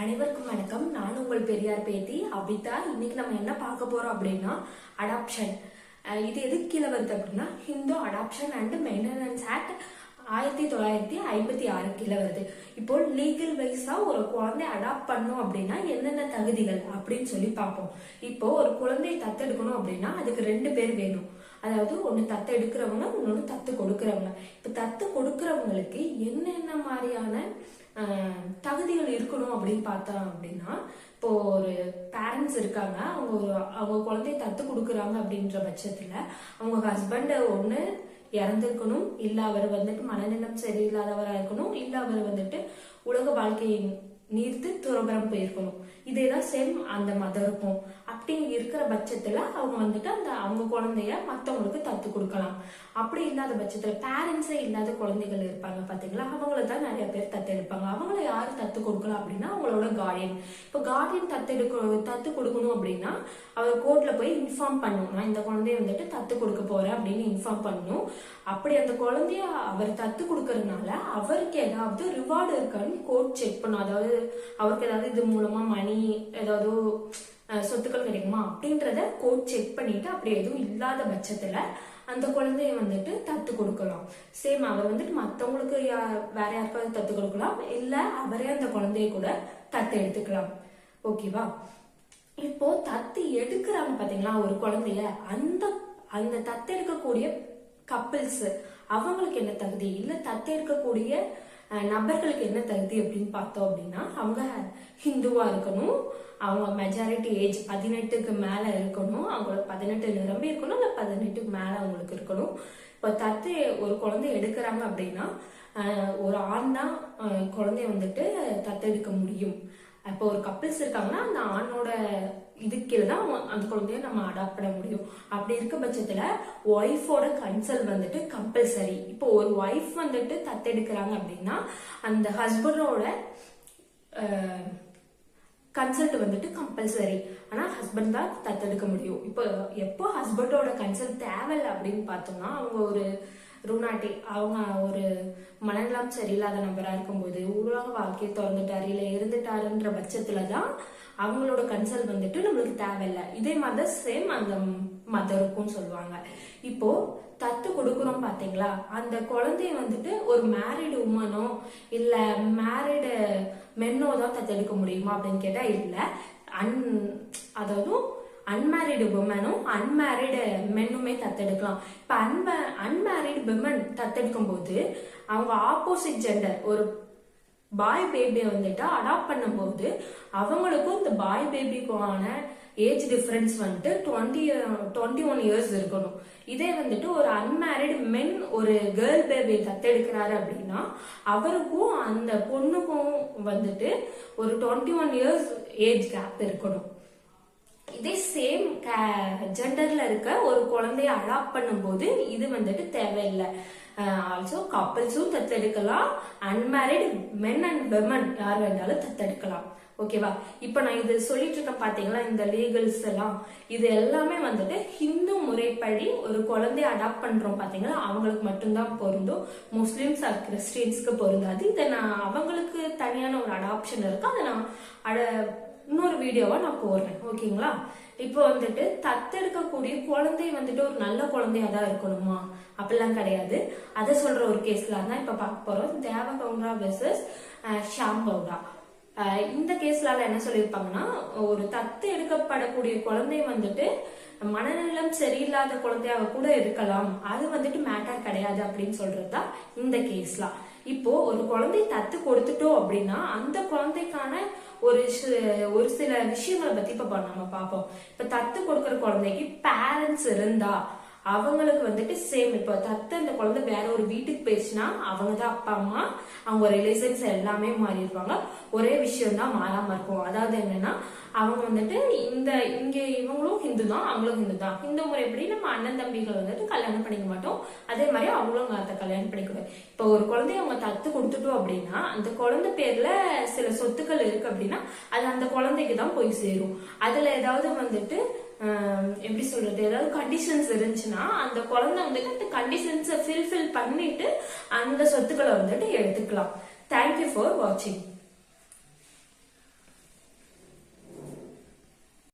அனைவருக்கும் வணக்கம். நான் உங்கள் பெரியார் பேத்தி அபிதா. இன்னைக்கு நம்ம என்ன பார்க்க போறோம் அப்படின்னா அடாப்ஷன். இது எதுக்கு கீழே வருது அப்படின்னா Hindu adoption and maintenance act 1956 கீழே வருது. இப்போ லீகல் வைஸா ஒரு குழந்தை அடாப்ட் பண்ணும் அப்படின்னா என்னென்ன தகுதிகள் அப்படின்னு சொல்லி பார்ப்போம். இப்போ ஒரு குழந்தையை தத்தெடுக்கணும் அப்படின்னா அதுக்கு 2 பேர் வேணும். அதாவது ஒண்ணு தத்து எடுக்கிறவங்க, இன்னொன்னு தத்து கொடுக்கறவங்க. இப்ப தத்து கொடுக்கறவங்களுக்கு என்னென்ன மாதிரியான தகுதிகள் இருக்கணும் அப்படின்னு பார்த்தோம் அப்படின்னா, இப்போ ஒரு பேரண்ட்ஸ் இருக்காங்க, அவங்க குழந்தைய தத்து கொடுக்குறாங்க அப்படின்ற பட்சத்துல அவங்க ஹஸ்பண்ட் ஒண்ணு இறந்திருக்கணும், இல்ல அவர் வந்துட்டு மனநலம் சரியில்லாதவரா இருக்கணும், இல்ல அவர் வந்துட்டு உலக வாழ்க்கையை நீர்த்து துறவரம் போயிருக்கணும். இதேதான் சேம் அந்த மதருக்கும். அப்படி இருக்கிற பட்சத்துல அவங்க வந்துட்டு அவங்க குழந்தைய மத்தவங்களுக்கு தத்து கொடுக்கலாம். அப்படி இல்லாத பட்சத்துல பேரண்ட்ஸே இல்லாத குழந்தைகள் இருப்பாங்க பாத்தீங்களா, அவங்கள தான் நிறைய பேர் தத்து எடுப்பாங்க. அவங்கள யாரு தத்து கொடுக்கலாம் அப்படின்னா அவங்களோட கார்டியன். இப்போ கார்டியன் தத்து கொடுக்கணும் அப்படின்னா அவர் கோர்ட்ல போய் இன்ஃபார்ம் பண்ணணும், நான் இந்த குழந்தைய வந்துட்டு தத்து கொடுக்க போறேன் அப்படின்னு இன்ஃபார்ம் பண்ணணும். அப்படி அந்த குழந்தைய அவர் தத்து கொடுக்கறதுனால அவருக்கு ஏதாவது ரிவார்டு இருக்கான்னு கோர்ட் செக் பண்ணும். அதாவது அவருக்கு ஏதாவது இது மூலமா மணி ஏதாவது சொத்துக்கள் கிடைக்குமா அப்படின்றத கோர்ட் செக் பண்ணிட்டு அப்படி எதுவும் இல்லாத பட்சத்துல அந்த குழந்தைய வந்துட்டு தத்து கொடுக்கலாம். சேம் அவர் வந்துட்டு மத்தவங்களுக்கு வேற யாருக்காவது தத்து கொடுக்கலாம், இல்ல அவரே அந்த குழந்தைய கூட தத்து எடுத்துக்கலாம். ஓகேவா? இப்போ தத்து எடுக்கிறாங்க பாத்தீங்களா ஒரு குழந்தைய, அந்த தத்து எடுக்கக்கூடிய கப்பிள்ஸ் அவங்களுக்கு என்ன தகுதி, இல்ல தத்து எடுக்கக்கூடிய நபர்களுக்கு என்ன தகுதி அப்படின்னு பார்த்தோம் அப்படின்னா, அவங்க ஹிந்துவா இருக்கணும், அவங்க மெஜாரிட்டி ஏஜ் 18க்கு மேல இருக்கணும், அவங்களுக்கு 18 நிரம்பி இருக்கணும், இல்ல 18க்கு மேல அவங்களுக்கு இருக்கணும். இப்ப தத்து ஒரு குழந்தை எடுக்கிறாங்க அப்படின்னா ஒரு ஆண் தான் குழந்தைய வந்துட்டு தத்து எடுக்க முடியும். இப்போ ஒரு கப்பிள்ஸ் இருக்காங்கன்னா அந்த ஆணோட இதுக்கீழே தான் அந்த குழந்தைய நம்ம அடாப்ட் பண்ண முடியும். அப்படி இருக்க பட்சத்துல ஒய்ஃபோட கன்சல்ட் வந்துட்டு கம்பல்சரி. இப்போ ஒரு ஒய்ஃப் வந்துட்டு தத்தெடுக்கிறாங்க அப்படின்னா அந்த ஹஸ்பண்டோட கன்சல்ட் வந்துட்டு கம்பல்சரி. ஆனா ஹஸ்பண்ட் தான் தத்தெடுக்க முடியும். இப்போ எப்போ ஹஸ்பண்டோட கன்சல்ட் தேவையில்லை அப்படின்னு பார்த்தோம்னா, அவங்க ஒரு ரூனாட்டி, அவங்க ஒரு மனநலம் சரியில்லாத நபரா இருக்கும்போது உலக வாழ்க்கையை திறந்துட்டாரு இல்ல இருந்துட்டாருன்ற பட்சத்துலதான் அவங்களோட கன்சல்ட் வந்துட்டு நம்மளுக்கு தேவையில்லை. இதே மாதிரி சேம் அந்த மதருக்கும் சொல்லுவாங்க. இப்போ தத்து கொடுக்குறோம் பாத்தீங்களா, அந்த குழந்தைய வந்துட்டு ஒரு மேரிடு உமனோ இல்ல மேரிடு மென்னோ தான் தத்தெடுக்க முடியுமா அப்படின்னு கேட்டா இல்ல. அதாவது அன்மேரிடு விமனும் அன்மேரிடு மென்னுமே தத்தெடுக்கலாம். இப்ப அன்மேரிடு விமன் தத்தெடுக்கும் போது அவங்க ஆப்போசிட் ஜெண்டர் ஒரு பாய் பேபியை வந்துட்டு அடாப்ட் பண்ணும்போது அவங்களுக்கும் இந்த பாய் பேபிக்கான ஏஜ் டிஃபரன்ஸ் வந்துட்டு 21 இயர்ஸ் இருக்கணும். இதே வந்துட்டு ஒரு அன்மேரிடு மென் ஒரு கேர்ள் பேபி தத்தெடுக்கிறாரு அப்படின்னா அவருக்கும் அந்த பொண்ணுக்கும் வந்துட்டு ஒரு 21 இயர்ஸ் ஏஜ் கேப் இருக்கணும். இதே சேம் ஜெண்டர்ல இருக்க ஒரு குழந்தைய அடாப்ட் பண்ணும்போது இது வந்துட்டு தேவையில்லை. ஆல்சோ கப்பிள்ஸும் தத்தெடுக்கலாம், அன்மேரிட் மென் அண்ட் விமன் யார் வேண்டாலும் தத்தெடுக்கலாம். ஓகேவா? இப்ப நான் இது சொல்லிட்டு இருக்க பாத்தீங்களா, இந்த லீகல்ஸ் எல்லாம் இது எல்லாமே வந்துட்டு ஹிந்து முறைப்படி ஒரு குழந்தைய அடாப்ட் பண்றோம் பாத்தீங்களா அவங்களுக்கு மட்டும்தான் பொருந்தும். முஸ்லிம்ஸ் ஆர் கிறிஸ்டியன்ஸ்க்கு பொருந்தாது. இதை நான் அவங்களுக்கு தனியான ஒரு அடாப்ஷன் இருக்கு, அதை நான் இன்னொரு வீடியோவா நான் போடுறேன். ஓகேங்களா? இப்போ வந்துட்டு தத்தெடுக்கக்கூடிய குழந்தை வந்துட்டு ஒரு நல்ல குழந்தையா தான் இருக்கணுமா அப்படிலாம் கிடையாது. அதை சொல்ற ஒரு கேஸ்ல தான் இப்ப பார்க்க போறோம். தேவகவுடா வெர்சஸ் ஷாம் கவுடா. இந்த கேஸ்ல என்ன சொல்லியிருப்பாங்கன்னா, ஒரு தத்து எடுக்கப்படக்கூடிய குழந்தை வந்துட்டு மனநலம் சரியில்லாத குழந்தையாக கூட இருக்கலாம், அது வந்துட்டு மேட்டர் கிடையாது அப்படின்னு சொல்றதுதான் இந்த கேஸ்லாம். இப்போ ஒரு குழந்தை தத்து கொடுத்துட்டோம் அப்படின்னா அந்த குழந்தைக்கான ஒரு சில விஷயங்களை பத்தி இப்ப நம்ம பார்ப்போம். இப்ப தத்து கொடுக்கற குழந்தைக்கு பேரண்ட்ஸ் இருந்தா அவங்களுக்கு வந்துட்டு சேம். இப்போ தத்து அந்த குழந்தை வேற ஒரு வீட்டுக்கு போயிடுச்சுன்னா அவங்கதான் அப்பா அம்மா, அவங்க ரிலேஷன்ஸ் எல்லாமே மாறிடுவாங்க. ஒரே விஷயம் தான் மாறாம இருக்கும். அதாவது என்னன்னா அவங்க வந்துட்டு இங்க இவங்களும் ஹிந்து தான், அவங்களும் ஹிந்து தான். ஹிந்து முறை எப்படி நம்ம அண்ணன் தம்பிகள் வந்துட்டு கல்யாணம் பண்ணிக்க மாட்டோம், அதே மாதிரி அவங்களும் கல்யாணம் பண்ணிக்கூடாது. இப்போ ஒரு குழந்தைய அவங்க தத்து கொடுத்துட்டோம் அப்படின்னா அந்த குழந்தை பேர்ல சில சொத்துக்கள் இருக்கு அப்படின்னா அது அந்த குழந்தைக்கு தான் போய் சேரும். அதுல ஏதாவது வந்துட்டு எப்படி சொல்றது, ஏதாவது கண்டிஷன்ஸ் இருந்துச்சுன்னா அந்த குழந்தை வந்துட்டு அந்த கண்டிஷன்ஸை ஃபில்ஃபில் பண்ணிட்டு அந்த சொத்துக்களை வந்துட்டு எடுத்துக்கலாம். தேங்க்யூ ஃபார் வாட்சிங்.